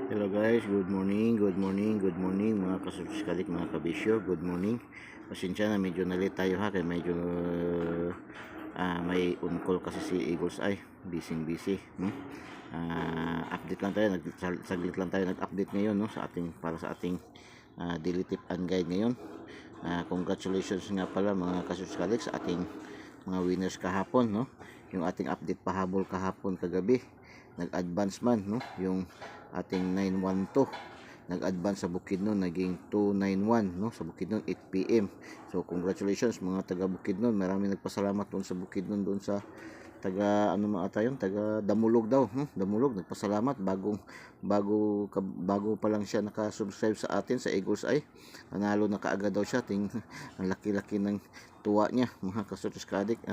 Hello guys, good morning mga kasuskalik, mga kabisyo, good morning. Pasensya na medyo nalit tayo kaya medyo may on-call kasi si Eagles Eye, busy. Update lang tayo, saglit lang tayo nag-update ngayon, no, para sa ating daily tip and guide ngayon. Congratulations nga pala mga kasuskalik sa ating mga winners kahapon, no. Yung ating update pahabol kahapon kagabi, nag-advance man, no, yung ating 912 nag-advance sa Bukidnon, naging 291, no, sa Bukidnon 8 PM. So congratulations mga taga Bukidnon, maraming nagpasalamat doon sa Bukidnon, doon sa taga taga Damulog daw, Damulog nagpasalamat, bago pa lang siya naka-subscribe sa atin sa Eagles Eye. Nanalo na kaagad daw siya, ang laki-laki ng tuwa niya mga kasutos kadik.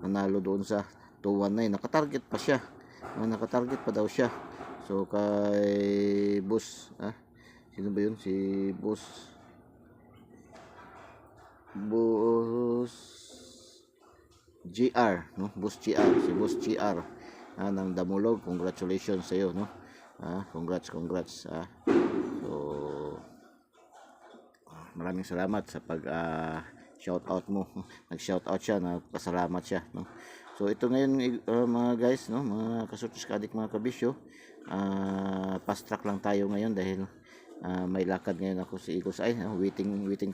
Nanalo doon sa 219, nakatarget pa siya, nakatarget pa daw siya. So kay boss, sino ba yun? Si boss GR, no? Boss GR, si boss GR ng Damulog. Congratulations sa iyo, no? Congrats. So maraming salamat sa pag shout out mo. Nag-shout out siya, nagpasalamat siya, no? So ito ngayon mga guys, no, mga kasutos kadik, mga kabisyo, fast track lang tayo ngayon dahil may lakad ngayon ako si Eagles Eye, waiting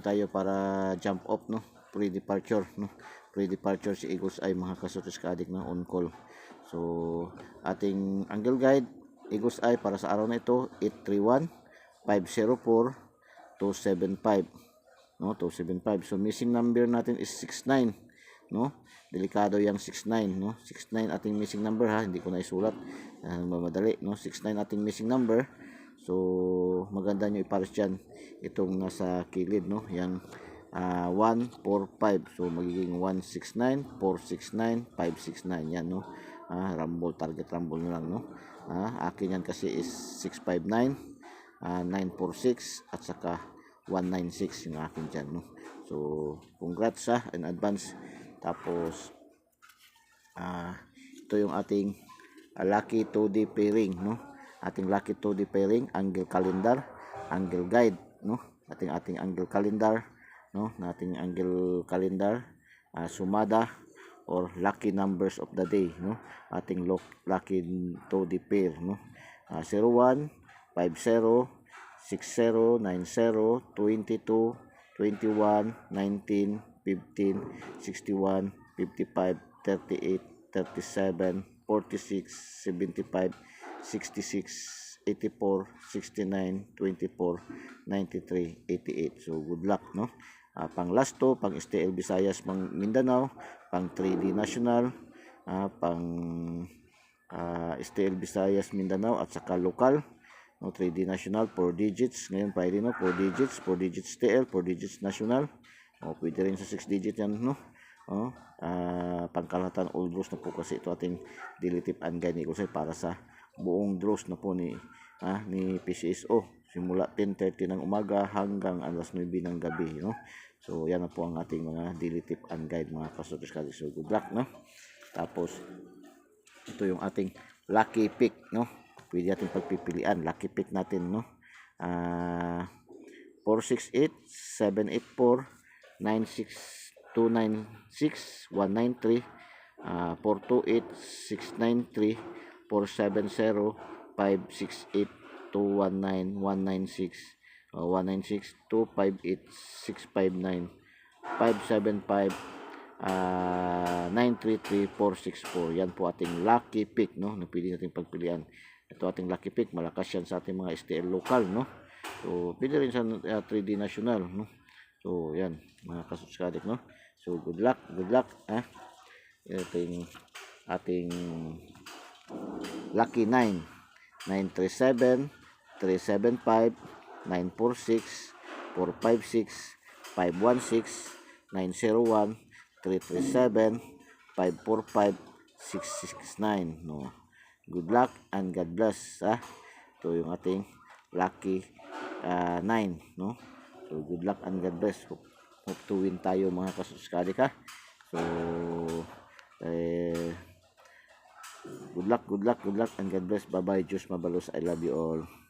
tayo para jump off, no, pre-departure si Eagles Eye, mga kasutos kadik, na on call. So ating angle guide Eagles Eye para sa araw na ito, 831 504 275, no, 275. So missing number natin is 69, no, delikado yung 69, no, 69 ating missing number, hindi ko na isulat, mamadali, no, 69 ating missing number. So maganda nyo ipares dyan itong nasa kilid, no, yung 145, so magiging 169 469 569, yan, no. Target rumble na lang, no. Akin yan kasi is 659 946 at saka 196 yung akin dyan, no. So congrats in advance. Tapos ito yung ating lucky 2D pairing, no, ating lucky 2D pairing, angle calendar, angle guide, no, ating angle calendar, no, nating angle calendar, sumada or lucky numbers of the day, no, ating lucky 2D pair, no, 01 50 60 90 22 21 19 15 61 55 38 37 46 75 66 84 69 24 93 88. So good luck, no. Pang last to, pang STL Visayas, pang Mindanao, pang 3D National, pang STL Visayas Mindanao at saka local, no, 3D National 4 digits ngayon pwede, no, 4 digits TL, 4 digits national, pwede rin sa 6 digit yan, no. Pangkalahatan all draws na po kasi ito ating daily tip and guide ni Kusay para sa buong draws na po ni PCSO simula 10:30 ng umaga hanggang alas 9 ng gabi, no. So yan na po ang ating mga daily tip and guide, mga kasutos kadik. So good luck, no. Tapos ito yung ating lucky pick, no, pwede natin pagpipilian lucky pick natin, no. 468 784 96 296 193, 428 693 470 568 219 196 196 258 659 575 933 464. Yan po ating lucky pick, no, na pwede natin pagpilian. Ito ating lucky pick, malakas yan sa ating mga STL local, no. So pwede rin sa 3D national, no. So yan mga kasuskadik, no. So good luck. Ito yung ating lucky 937 375 946 456 516 901 337 545 669, no. Good luck and God bless. Ito yung ating lucky 9, no. So good luck and God bless. Hope to win tayo mga kasuskadik, So Good luck, good luck, good luck, and God bless. Bye-bye. Diyos mabalos. I love you all.